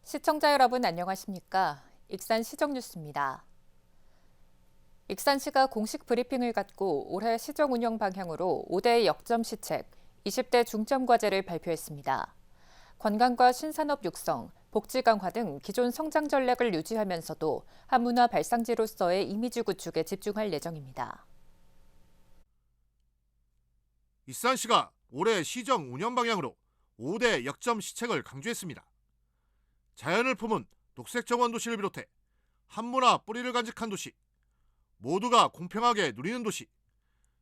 시청자 여러분 안녕하십니까? 익산 시정뉴스입니다. 익산시가 공식 브리핑을 갖고 올해 시정 운영 방향으로 5대 역점 시책, 20대 중점 과제를 발표했습니다. 관광과 신산업 육성, 복지 강화 등 기존 성장 전략을 유지하면서도 한문화 발상지로서의 이미지 구축에 집중할 예정입니다. 익산시가 올해 시정 운영 방향으로 5대 역점 시책을 강조했습니다. 자연을 품은 녹색정원 도시를 비롯해 한문화 뿌리를 간직한 도시, 모두가 공평하게 누리는 도시,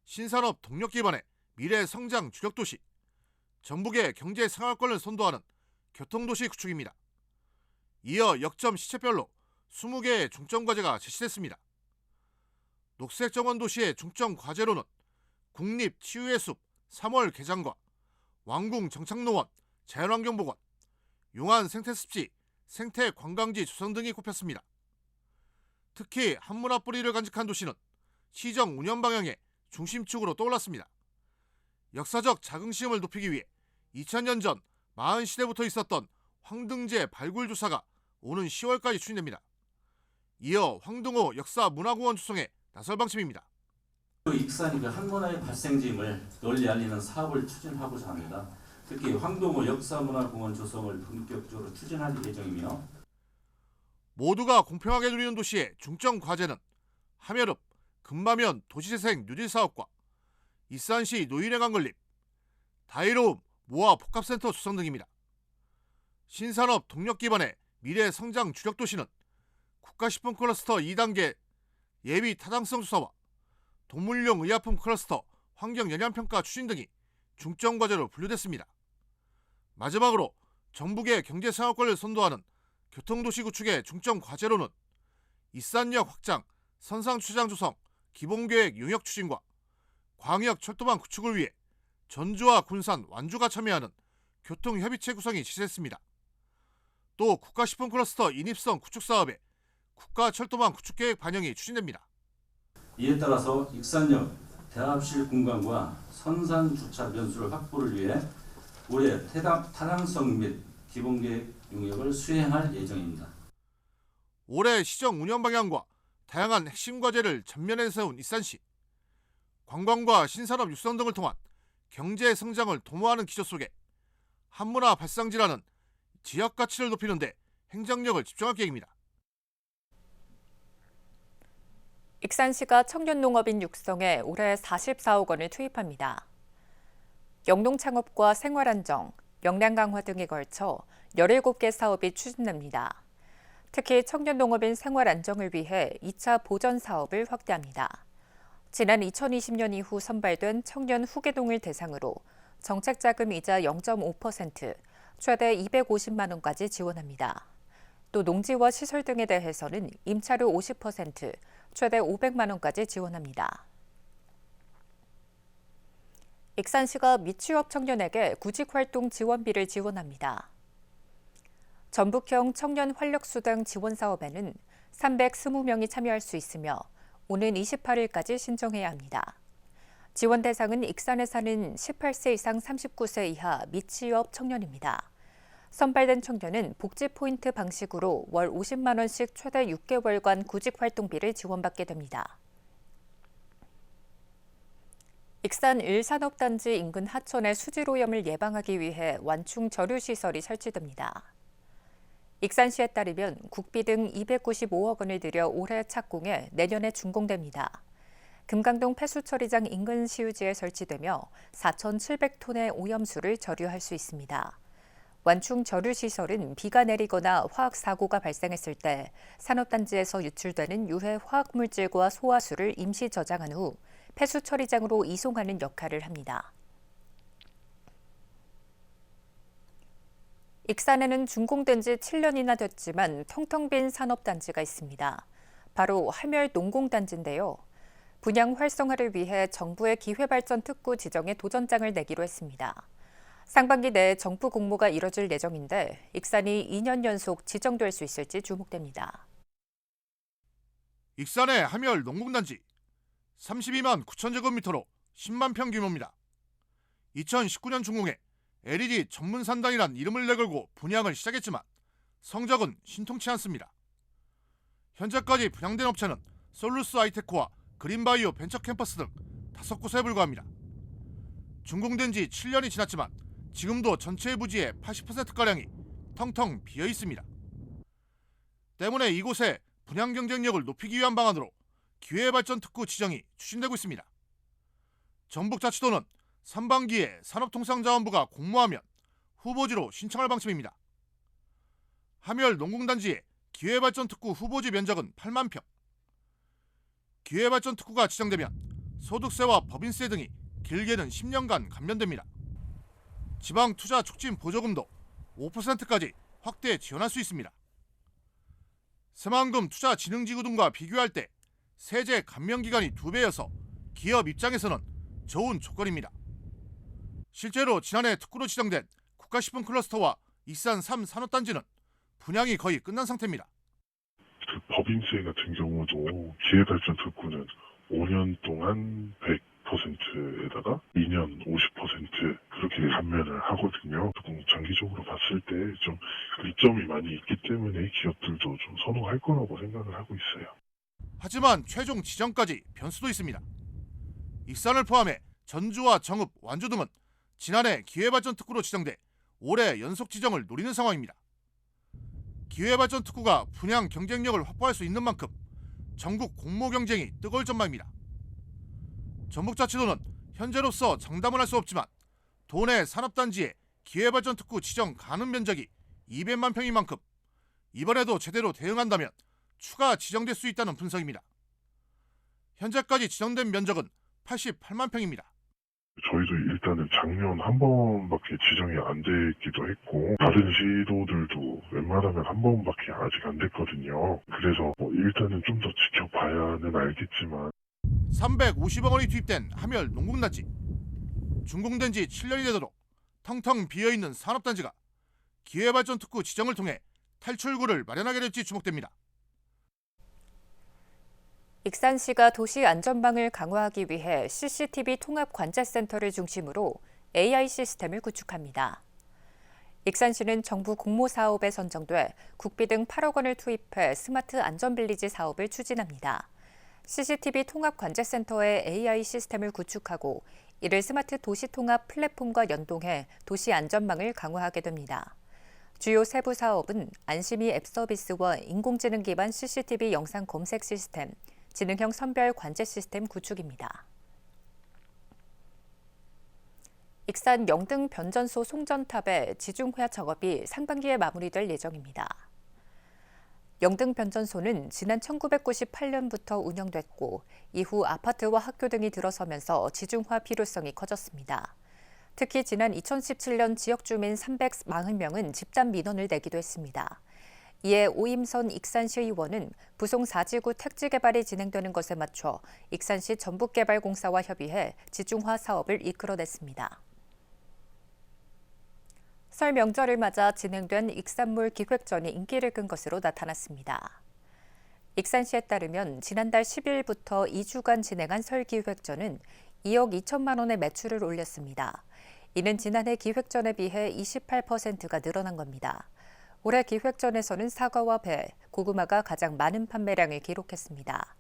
신산업 동력 기반의 미래 성장 주력 도시, 전북의 경제 생활권을 선도하는 교통도시 구축입니다. 이어 역점 시책별로 20개의 중점 과제가 제시됐습니다. 녹색정원 도시의 중점 과제로는 국립치유의 숲 3월 개장과 왕궁 정착농원 자연환경보건, 용안 생태습지, 생태관광지 조성 등이 꼽혔습니다. 특히 한문화 뿌리를 간직한 도시는 시정 운영 방향의 중심축으로 떠올랐습니다. 역사적 자긍심을 높이기 위해 2000년 전 마흔 시대부터 있었던 황등제 발굴 조사가 오는 10월까지 추진됩니다. 이어 황등호 역사문화공원 조성에 나설 방침입니다. 익산이 한문화의 발생지임을 널리 알리는 사업을 추진하고자 합니다. 특히 황동호 역사문화공원 조성을 본격적으로 추진할 예정이며, 모두가 공평하게 누리는 도시의 중점 과제는 함여릅, 금마면 도시재생 뉴딜 사업과 익산시 노인회관 건립, 다이로움 모아 복합센터 조성 등입니다. 신산업 동력 기반의 미래 성장 주력 도시는 국가식품 클러스터 2단계 예비 타당성 조사와 동물용 의약품 클러스터 환경 영향평가 추진 등이 중점 과제로 분류됐습니다. 마지막으로 전북의 경제생활권을 선도하는 교통도시 구축의 중점 과제로는 익산역 확장, 선상주차장 조성, 기본계획 용역 추진과 광역 철도망 구축을 위해 전주와 군산, 완주가 참여하는 교통협의체 구성이 제시됐습니다. 또 국가식품 클러스터 인입성 구축 사업에 국가철도망 구축계획 반영이 추진됩니다. 이에 따라서 익산역 대합실 공간과 선상주차 변수를 확보를 위해 올해 타당성 및 기본계획 용역을 수행할 예정입니다. 올해 시정 운영 방향과 다양한 핵심 과제를 전면에 세운 익산시. 관광과 신산업 육성 등을 통한 경제 성장을 도모하는 기조 속에 한문화 발상지라는 지역 가치를 높이는 데 행정력을 집중할 계획입니다. 익산시가 청년 농업인 육성에 올해 44억 원을 투입합니다. 영농 창업과 생활안정, 역량 강화 등에 걸쳐 17개 사업이 추진됩니다. 특히 청년 농업인 생활 안정을 위해 2차 보전 사업을 확대합니다. 지난 2020년 이후 선발된 청년 후계동을 대상으로 정책 자금 이자 0.5%, 최대 250만 원까지 지원합니다. 또 농지와 시설 등에 대해서는 임차료 50%, 최대 500만 원까지 지원합니다. 익산시가 미취업 청년에게 구직활동 지원비를 지원합니다. 전북형 청년 활력수당 지원 사업에는 320명이 참여할 수 있으며 오는 28일까지 신청해야 합니다. 지원 대상은 익산에 사는 18세 이상 39세 이하 미취업 청년입니다. 선발된 청년은 복지 포인트 방식으로 월 50만 원씩 최대 6개월간 구직활동비를 지원받게 됩니다. 익산 1산업단지 인근 하천의 수질오염을 예방하기 위해 완충 저류시설이 설치됩니다. 익산시에 따르면 국비 등 295억 원을 들여 올해 착공해 내년에 준공됩니다. 금강동 폐수처리장 인근 시유지에 설치되며 4,700톤의 오염수를 저류할 수 있습니다. 완충 저류시설은 비가 내리거나 화학사고가 발생했을 때 산업단지에서 유출되는 유해 화학물질과 소화수를 임시 저장한 후 폐수처리장으로 이송하는 역할을 합니다. 익산에는 준공된 지 7년이나 됐지만 텅텅 빈 산업단지가 있습니다. 바로 할멸 농공단지인데요. 분양 활성화를 위해 정부의 기회발전 특구 지정에 도전장을 내기로 했습니다. 상반기 내에 정부 공모가 이뤄질 예정인데 익산이 2년 연속 지정될 수 있을지 주목됩니다. 익산의 함열 농공단지 32만 9천 제곱미터로 10만 평 규모입니다. 2019년 준공에 LED 전문 산당이란 이름을 내걸고 분양을 시작했지만 성적은 신통치 않습니다. 현재까지 분양된 업체는 솔루스 아이테크와 그린바이오 벤처캠퍼스 등 5곳에 불과합니다. 준공된 지 7년이 지났지만 지금도 전체 부지의 80%가량이 텅텅 비어 있습니다. 때문에 이곳에 분양 경쟁력을 높이기 위한 방안으로 기회발전 특구 지정이 추진되고 있습니다. 전북자치도는 3반기에 산업통상자원부가 공모하면 후보지로 신청할 방침입니다. 함열 농공단지의 기회발전 특구 후보지 면적은 8만 평. 기회발전 특구가 지정되면 소득세와 법인세 등이 길게는 10년간 감면됩니다. 지방 투자 촉진 보조금도 5%까지 확대 지원할 수 있습니다. 새만금 투자진흥지구 등과 비교할 때 세제 감면 기간이 2배여서 기업 입장에서는 좋은 조건입니다. 실제로 지난해 특구로 지정된 국가식품 클러스터와 익산 3 산업단지는 분양이 거의 끝난 상태입니다. 그 법인세 같은 경우도 기회발전 특구는 5년 동안 100%에다가 2년 50% 그렇게 감면을 하거든요. 장기적으로 봤을 때 좀 이점이 많이 있기 때문에 기업들도 좀 선호할 거라고 생각을 하고 있어요. 하지만 최종 지정까지 변수도 있습니다. 익산을 포함해 전주와 정읍, 완주 등은 지난해 기회발전 특구로 지정돼 올해 연속 지정을 노리는 상황입니다. 기회발전 특구가 분양 경쟁력을 확보할 수 있는 만큼 전국 공모 경쟁이 뜨거울 전망입니다. 전북자치도는 현재로서 장담을 할 수 없지만 도내 산업단지의 기회발전 특구 지정 가능 면적이 200만 평인 만큼 이번에도 제대로 대응한다면 추가 지정될 수 있다는 분석입니다. 현재까지 지정된 면적은 88만 평입니다. 저희도 일단은 작년 한 번밖에 지정이 안 됐기도 했고 다른 시도들도 웬만하면 한 번밖에 아직 안 됐거든요. 그래서 일단은 좀 더 지켜봐야는 알겠지만 350억 원이 투입된 함열 농공단지. 준공된 지 7년이 되도록 텅텅 비어있는 산업단지가 기회발전 특구 지정을 통해 탈출구를 마련하게 될지 주목됩니다. 익산시가 도시 안전망을 강화하기 위해 CCTV 통합 관제센터를 중심으로 AI 시스템을 구축합니다. 익산시는 정부 공모 사업에 선정돼 국비 등 8억 원을 투입해 스마트 안전빌리지 사업을 추진합니다. CCTV 통합 관제센터의 AI 시스템을 구축하고 이를 스마트 도시 통합 플랫폼과 연동해 도시 안전망을 강화하게 됩니다. 주요 세부 사업은 안심이 앱 서비스와 인공지능 기반 CCTV 영상 검색 시스템, 지능형 선별 관제 시스템 구축입니다. 익산 영등 변전소 송전탑의 지중화 작업이 상반기에 마무리될 예정입니다. 영등 변전소는 지난 1998년부터 운영됐고 이후 아파트와 학교 등이 들어서면서 지중화 필요성이 커졌습니다. 특히 지난 2017년 지역주민 340명은 집단 민원을 내기도 했습니다. 이에 오임선 익산시의원은 부송 4지구 택지 개발이 진행되는 것에 맞춰 익산시 전북개발공사와 협의해 지중화 사업을 이끌어냈습니다. 설 명절을 맞아 진행된 익산몰 기획전이 인기를 끈 것으로 나타났습니다. 익산시에 따르면 지난달 10일부터 2주간 진행한 설 기획전은 2억 2천만 원의 매출을 올렸습니다. 이는 지난해 기획전에 비해 28%가 늘어난 겁니다. 올해 기획전에서는 사과와 배, 고구마가 가장 많은 판매량을 기록했습니다.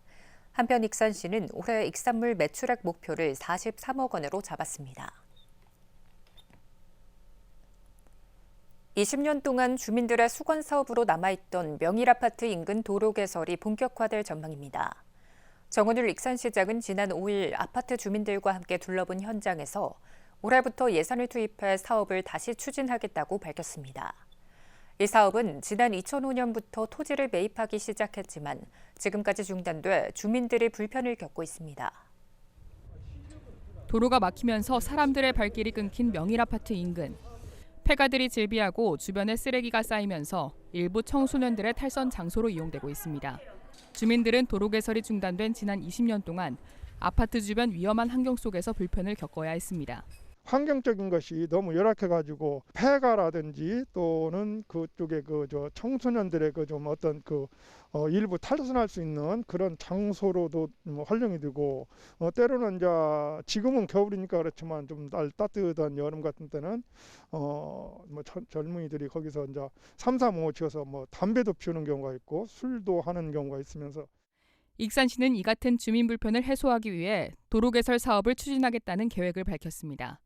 한편 익산시는 올해 익산물 매출액 목표를 43억 원으로 잡았습니다. 20년 동안 주민들의 수건 사업으로 남아있던 명일아파트 인근 도로 개설이 본격화될 전망입니다. 정은율 익산시장은 지난 5일 아파트 주민들과 함께 둘러본 현장에서 올해부터 예산을 투입해 사업을 다시 추진하겠다고 밝혔습니다. 이 사업은 지난 2005년부터 토지를 매입하기 시작했지만 지금까지 중단돼 주민들이 불편을 겪고 있습니다. 도로가 막히면서 사람들의 발길이 끊긴 명일아파트 인근. 폐가들이 즐비하고 주변에 쓰레기가 쌓이면서 일부 청소년들의 탈선 장소로 이용되고 있습니다. 주민들은 도로 개설이 중단된 지난 20년 동안 아파트 주변 위험한 환경 속에서 불편을 겪어야 했습니다. 환경적인 것이 너무 열악해가지고 폐가라든지 또는 그쪽에 저 청소년들의 좀 어떤 일부 탈선할 수 있는 그런 장소로도 활용이 되고 때로는 이제 지금은 겨울이니까 그렇지만 좀 날 따뜻한 여름 같은 때는 젊은이들이 거기서 이제 3, 4, 5 치어서 담배도 피우는 경우가 있고 술도 하는 경우가 있으면서 익산시는 이 같은 주민 불편을 해소하기 위해 도로 개설 사업을 추진하겠다는 계획을 밝혔습니다.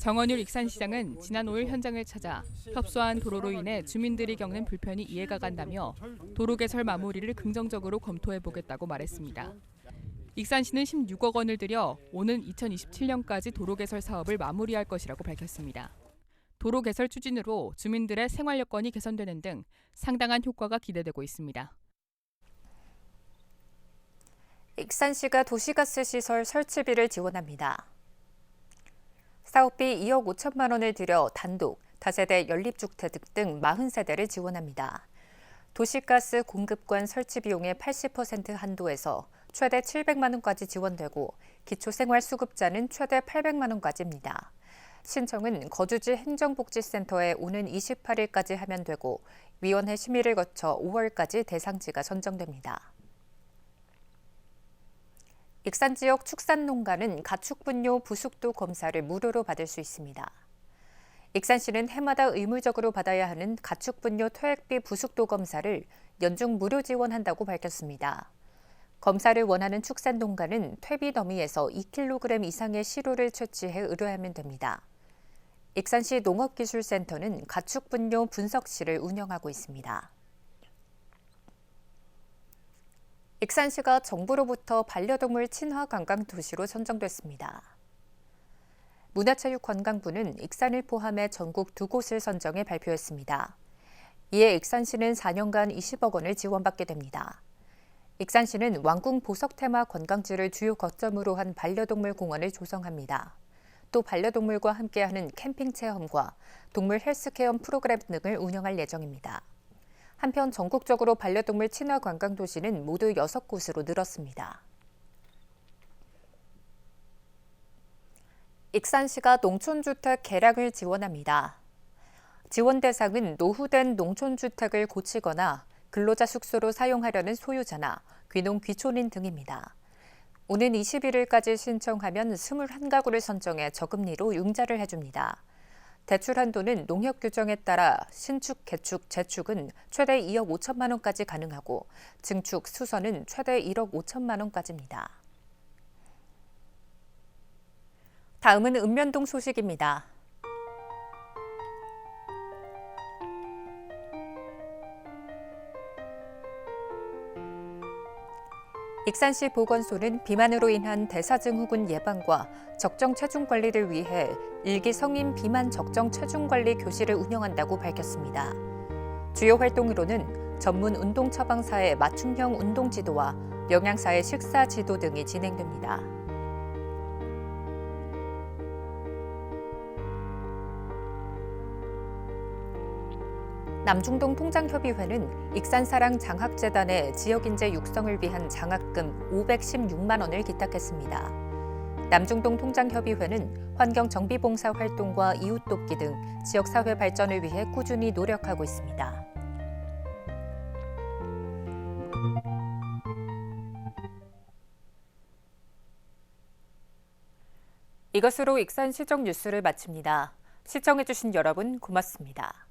정원율 익산시장은 지난 5일 현장을 찾아 협소한 도로로 인해 주민들이 겪는 불편이 이해가 간다며 도로 개설 마무리를 긍정적으로 검토해 보겠다고 말했습니다. 익산시는 16억 원을 들여 오는 2027년까지 도로 개설 사업을 마무리할 것이라고 밝혔습니다. 도로 개설 추진으로 주민들의 생활 여건이 개선되는 등 상당한 효과가 기대되고 있습니다. 익산시가 도시가스 시설 설치비를 지원합니다. 사업비 2억 5천만 원을 들여 단독, 다세대 연립주택 등 40세대를 지원합니다. 도시가스 공급관 설치 비용의 80% 한도에서 최대 700만 원까지 지원되고 기초생활수급자는 최대 800만 원까지입니다. 신청은 거주지 행정복지센터에 오는 28일까지 하면 되고 위원회 심의를 거쳐 5월까지 대상지가 선정됩니다. 익산 지역 축산농가는 가축분뇨 부숙도 검사를 무료로 받을 수 있습니다. 익산시는 해마다 의무적으로 받아야 하는 가축분뇨 토액비 부숙도 검사를 연중 무료 지원한다고 밝혔습니다. 검사를 원하는 축산농가는 퇴비 더미에서 2kg 이상의 시료를 채취해 의뢰하면 됩니다. 익산시 농업기술센터는 가축분뇨 분석실을 운영하고 있습니다. 익산시가 정부로부터 반려동물 친화 관광 도시로 선정됐습니다. 문화체육관광부는 익산을 포함해 전국 2곳을 선정해 발표했습니다. 이에 익산시는 4년간 20억 원을 지원받게 됩니다. 익산시는 왕궁 보석 테마 관광지를 주요 거점으로 한 반려동물 공원을 조성합니다. 또 반려동물과 함께하는 캠핑 체험과 동물 헬스케어 프로그램 등을 운영할 예정입니다. 한편 전국적으로 반려동물 친화 관광 도시는 모두 6곳으로 늘었습니다. 익산시가 농촌주택 개량을 지원합니다. 지원 대상은 노후된 농촌주택을 고치거나 근로자 숙소로 사용하려는 소유자나 귀농 귀촌인 등입니다. 오는 21일까지 신청하면 21가구를 선정해 저금리로 융자를 해줍니다. 대출 한도는 농협 규정에 따라 신축, 개축, 재축은 최대 2억 5천만 원까지 가능하고 증축, 수선은 최대 1억 5천만 원까지입니다. 다음은 읍면동 소식입니다. 익산시 보건소는 비만으로 인한 대사증후군 예방과 적정 체중 관리를 위해 일기 성인 비만 적정 체중 관리 교실을 운영한다고 밝혔습니다. 주요 활동으로는 전문 운동 처방사의 맞춤형 운동 지도와 영양사의 식사 지도 등이 진행됩니다. 남중동 통장협의회는 익산사랑 장학재단에 지역인재 육성을 위한 장학금 516만 원을 기탁했습니다. 남중동 통장협의회는 환경정비봉사 활동과 이웃돕기 등 지역사회 발전을 위해 꾸준히 노력하고 있습니다. 이것으로 익산시정 뉴스를 마칩니다. 시청해주신 여러분 고맙습니다.